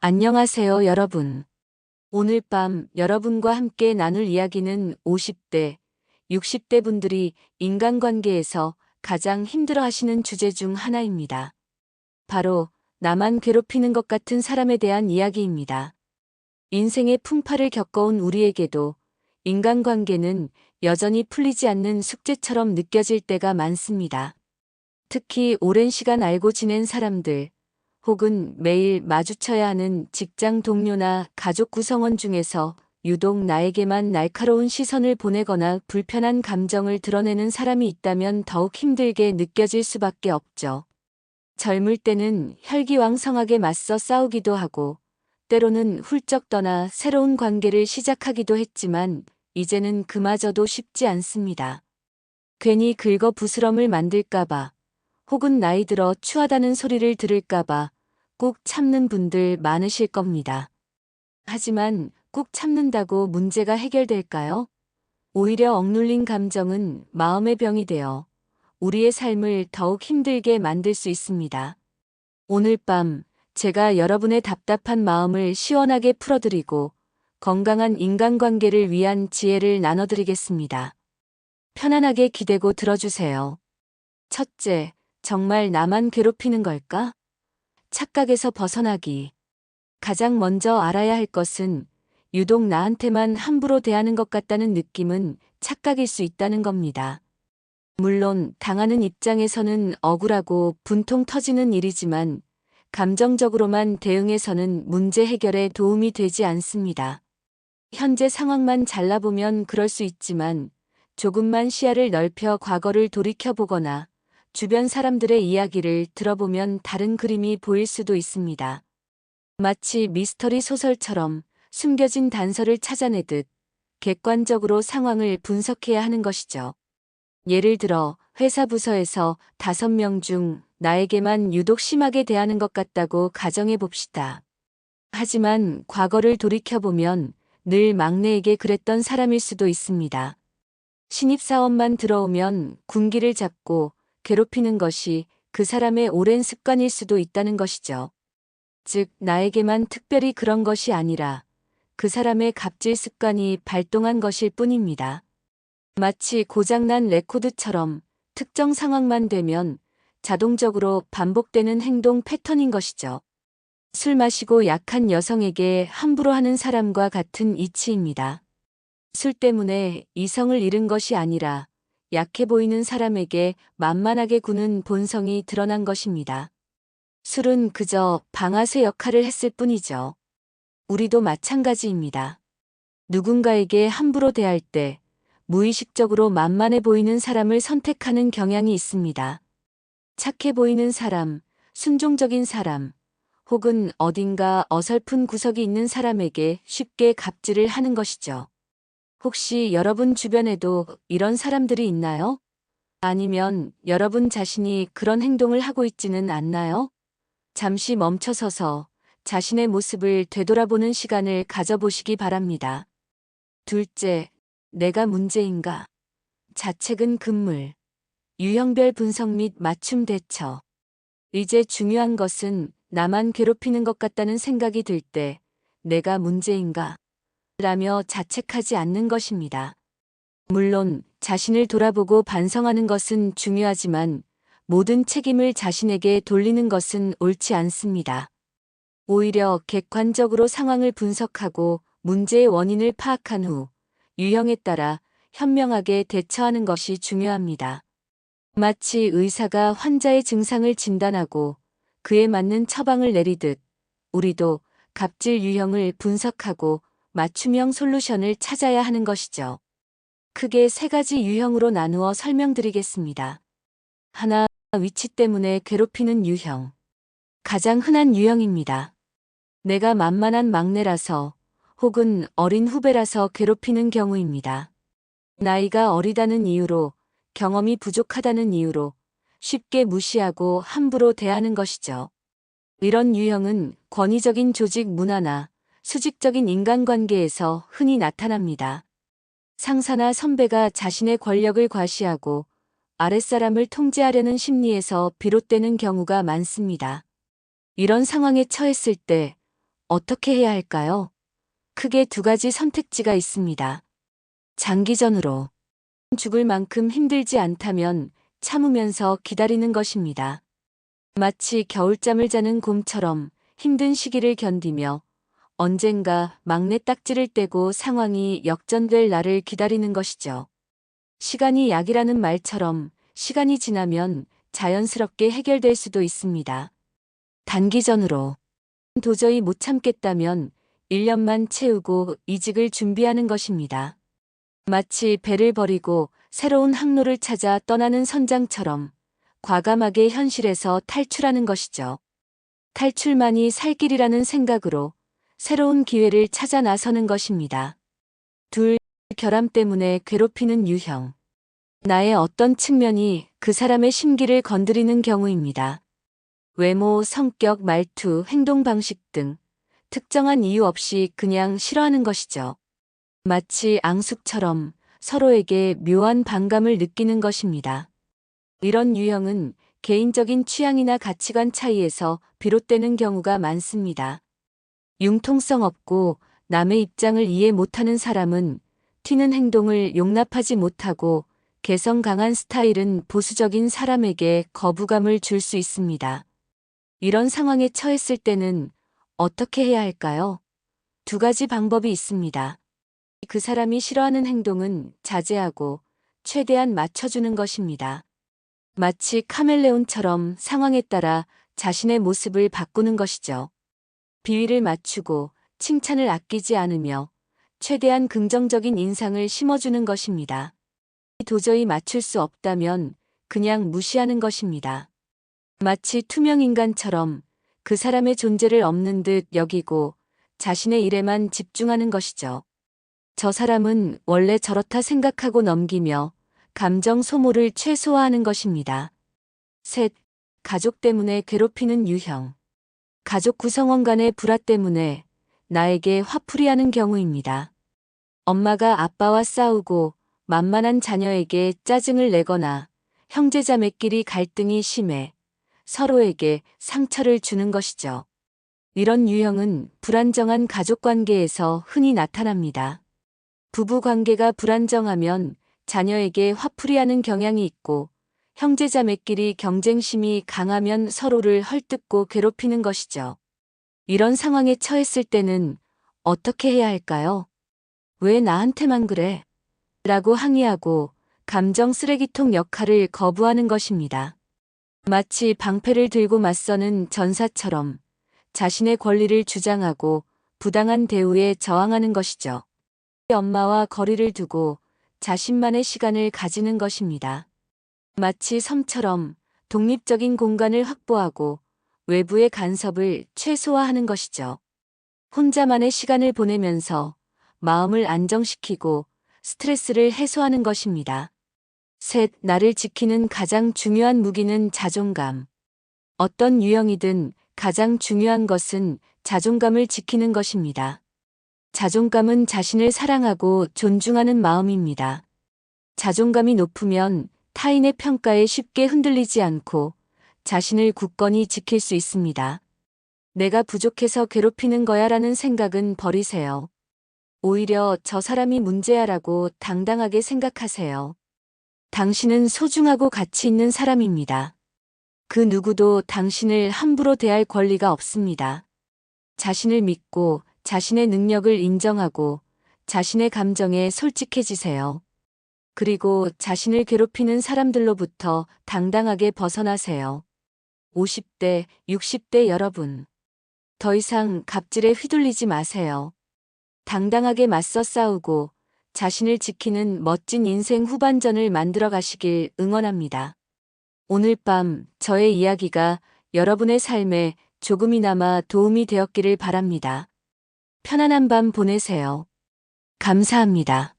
안녕하세요, 여러분. 오늘 밤 여러분과 함께 나눌 이야기는 50대, 60대 분들이 인간관계에서 가장 힘들어 하시는 주제 중 하나입니다. 바로 나만 괴롭히는 것 같은 사람에 대한 이야기입니다. 인생의 풍파를 겪어온 우리에게도 인간관계는 여전히 풀리지 않는 숙제처럼 느껴질 때가 많습니다. 특히 오랜 시간 알고 지낸 사람들, 혹은 매일 마주쳐야 하는 직장 동료나 가족 구성원 중에서 유독 나에게만 날카로운 시선을 보내거나 불편한 감정을 드러내는 사람이 있다면 더욱 힘들게 느껴질 수밖에 없죠. 젊을 때는 혈기왕성하게 맞서 싸우기도 하고, 때로는 훌쩍 떠나 새로운 관계를 시작하기도 했지만, 이제는 그마저도 쉽지 않습니다. 괜히 긁어 부스럼을 만들까봐, 혹은 나이 들어 추하다는 소리를 들을까봐 꾹 참는 분들 많으실 겁니다. 하지만 꾹 참는다고 문제가 해결될까요? 오히려 억눌린 감정은 마음의 병이 되어 우리의 삶을 더욱 힘들게 만들 수 있습니다. 오늘 밤 제가 여러분의 답답한 마음을 시원하게 풀어드리고 건강한 인간관계를 위한 지혜를 나눠드리겠습니다. 편안하게 기대고 들어주세요. 첫째, 정말 나만 괴롭히는 걸까? 착각에서 벗어나기. 가장 먼저 알아야 할 것은 유독 나한테만 함부로 대하는 것 같다는 느낌은 착각일 수 있다는 겁니다. 물론 당하는 입장에서는 억울하고 분통 터지는 일이지만 감정적으로만 대응해서는 문제 해결에 도움이 되지 않습니다. 현재 상황만 잘라보면 그럴 수 있지만 조금만 시야를 넓혀 과거를 돌이켜보거나 주변 사람들의 이야기를 들어보면 다른 그림이 보일 수도 있습니다. 마치 미스터리 소설처럼 숨겨진 단서를 찾아내듯 객관적으로 상황을 분석해야 하는 것이죠. 예를 들어 회사 부서에서 5명 중 나에게만 유독 심하게 대하는 것 같다고 가정해 봅시다. 하지만 과거를 돌이켜보면 늘 막내에게 그랬던 사람일 수도 있습니다. 신입사원만 들어오면 군기를 잡고 괴롭히는 것이 그 사람의 오랜 습관일 수도 있다는 것이죠. 즉, 나에게만 특별히 그런 것이 아니라 그 사람의 갑질 습관이 발동한 것일 뿐입니다. 마치 고장난 레코드처럼 특정 상황만 되면 자동적으로 반복되는 행동 패턴인 것이죠. 술 마시고 약한 여성에게 함부로 하는 사람과 같은 이치입니다. 술 때문에 이성을 잃은 것이 아니라 약해 보이는 사람에게 만만하게 구는 본성이 드러난 것입니다. 술은 그저 방아쇠 역할을 했을 뿐이죠. 우리도 마찬가지입니다. 누군가에게 함부로 대할 때 무의식적으로 만만해 보이는 사람을 선택하는 경향이 있습니다. 착해 보이는 사람, 순종적인 사람, 혹은 어딘가 어설픈 구석이 있는 사람에게 쉽게 갑질을 하는 것이죠. 혹시 여러분 주변에도 이런 사람들이 있나요? 아니면 여러분 자신이 그런 행동을 하고 있지는 않나요? 잠시 멈춰서서 자신의 모습을 되돌아보는 시간을 가져보시기 바랍니다. 둘째, 내가 문제인가? 자책은 금물. 유형별 분석 및 맞춤 대처. 이제 중요한 것은 나만 괴롭히는 것 같다는 생각이 들 때 내가 문제인가? 라며 자책하지 않는 것입니다. 물론 자신을 돌아보고 반성하는 것은 중요하지만 모든 책임을 자신에게 돌리는 것은 옳지 않습니다. 오히려 객관적으로 상황을 분석하고 문제의 원인을 파악한 후 유형에 따라 현명하게 대처하는 것이 중요합니다. 마치 의사가 환자의 증상을 진단하고 그에 맞는 처방을 내리듯 우리도 갑질 유형을 분석하고 맞춤형 솔루션을 찾아야 하는 것이죠. 크게 3가지 유형으로 나누어 설명드리겠습니다. 하나, 위치 때문에 괴롭히는 유형. 가장 흔한 유형입니다. 내가 만만한 막내라서 혹은 어린 후배라서 괴롭히는 경우입니다. 나이가 어리다는 이유로, 경험이 부족하다는 이유로 쉽게 무시하고 함부로 대하는 것이죠. 이런 유형은 권위적인 조직 문화나 수직적인 인간관계에서 흔히 나타납니다. 상사나 선배가 자신의 권력을 과시하고 아랫사람을 통제하려는 심리에서 비롯되는 경우가 많습니다. 이런 상황에 처했을 때 어떻게 해야 할까요? 크게 두 가지 선택지가 있습니다. 장기전으로 죽을 만큼 힘들지 않다면 참으면서 기다리는 것입니다. 마치 겨울잠을 자는 곰처럼 힘든 시기를 견디며 언젠가 막내 딱지를 떼고 상황이 역전될 날을 기다리는 것이죠. 시간이 약이라는 말처럼 시간이 지나면 자연스럽게 해결될 수도 있습니다. 단기전으로 도저히 못 참겠다면 1년만 채우고 이직을 준비하는 것입니다. 마치 배를 버리고 새로운 항로를 찾아 떠나는 선장처럼 과감하게 현실에서 탈출하는 것이죠. 탈출만이 살 길이라는 생각으로 새로운 기회를 찾아 나서는 것입니다. 둘, 결함 때문에 괴롭히는 유형. 나의 어떤 측면이 그 사람의 심기를 건드리는 경우입니다. 외모, 성격, 말투, 행동 방식 등 특정한 이유 없이 그냥 싫어하는 것이죠. 마치 앙숙처럼 서로에게 묘한 반감을 느끼는 것입니다. 이런 유형은 개인적인 취향이나 가치관 차이에서 비롯되는 경우가 많습니다. 융통성 없고 남의 입장을 이해 못하는 사람은 튀는 행동을 용납하지 못하고 개성 강한 스타일은 보수적인 사람에게 거부감을 줄 수 있습니다. 이런 상황에 처했을 때는 어떻게 해야 할까요? 두 가지 방법이 있습니다. 그 사람이 싫어하는 행동은 자제하고 최대한 맞춰주는 것입니다. 마치 카멜레온처럼 상황에 따라 자신의 모습을 바꾸는 것이죠. 비위를 맞추고 칭찬을 아끼지 않으며 최대한 긍정적인 인상을 심어주는 것입니다. 도저히 맞출 수 없다면 그냥 무시하는 것입니다. 마치 투명인간처럼 그 사람의 존재를 없는 듯 여기고 자신의 일에만 집중하는 것이죠. 저 사람은 원래 저렇다 생각하고 넘기며 감정 소모를 최소화하는 것입니다. 셋, 가족 때문에 괴롭히는 유형. 가족 구성원 간의 불화 때문에 나에게 화풀이하는 경우입니다. 엄마가 아빠와 싸우고 만만한 자녀에게 짜증을 내거나 형제자매끼리 갈등이 심해 서로에게 상처를 주는 것이죠. 이런 유형은 불안정한 가족관계에서 흔히 나타납니다. 부부 관계가 불안정하면 자녀에게 화풀이하는 경향이 있고 형제자매끼리 경쟁심이 강하면 서로를 헐뜯고 괴롭히는 것이죠. 이런 상황에 처했을 때는 어떻게 해야 할까요? 왜 나한테만 그래? 라고 항의하고 감정 쓰레기통 역할을 거부하는 것입니다. 마치 방패를 들고 맞서는 전사처럼 자신의 권리를 주장하고 부당한 대우에 저항하는 것이죠. 엄마와 거리를 두고 자신만의 시간을 가지는 것입니다. 마치 섬처럼 독립적인 공간을 확보하고 외부의 간섭을 최소화하는 것이죠. 혼자만의 시간을 보내면서 마음을 안정시키고 스트레스를 해소하는 것입니다. 셋, 나를 지키는 가장 중요한 무기는 자존감. 어떤 유형이든 가장 중요한 것은 자존감을 지키는 것입니다. 자존감은 자신을 사랑하고 존중하는 마음입니다. 자존감이 높으면 타인의 평가에 쉽게 흔들리지 않고 자신을 굳건히 지킬 수 있습니다. 내가 부족해서 괴롭히는 거야라는 생각은 버리세요. 오히려 저 사람이 문제야라고 당당하게 생각하세요. 당신은 소중하고 가치 있는 사람입니다. 그 누구도 당신을 함부로 대할 권리가 없습니다. 자신을 믿고 자신의 능력을 인정하고 자신의 감정에 솔직해지세요. 그리고 자신을 괴롭히는 사람들로부터 당당하게 벗어나세요. 50대, 60대 여러분. 더 이상 갑질에 휘둘리지 마세요. 당당하게 맞서 싸우고 자신을 지키는 멋진 인생 후반전을 만들어 가시길 응원합니다. 오늘 밤 저의 이야기가 여러분의 삶에 조금이나마 도움이 되었기를 바랍니다. 편안한 밤 보내세요. 감사합니다.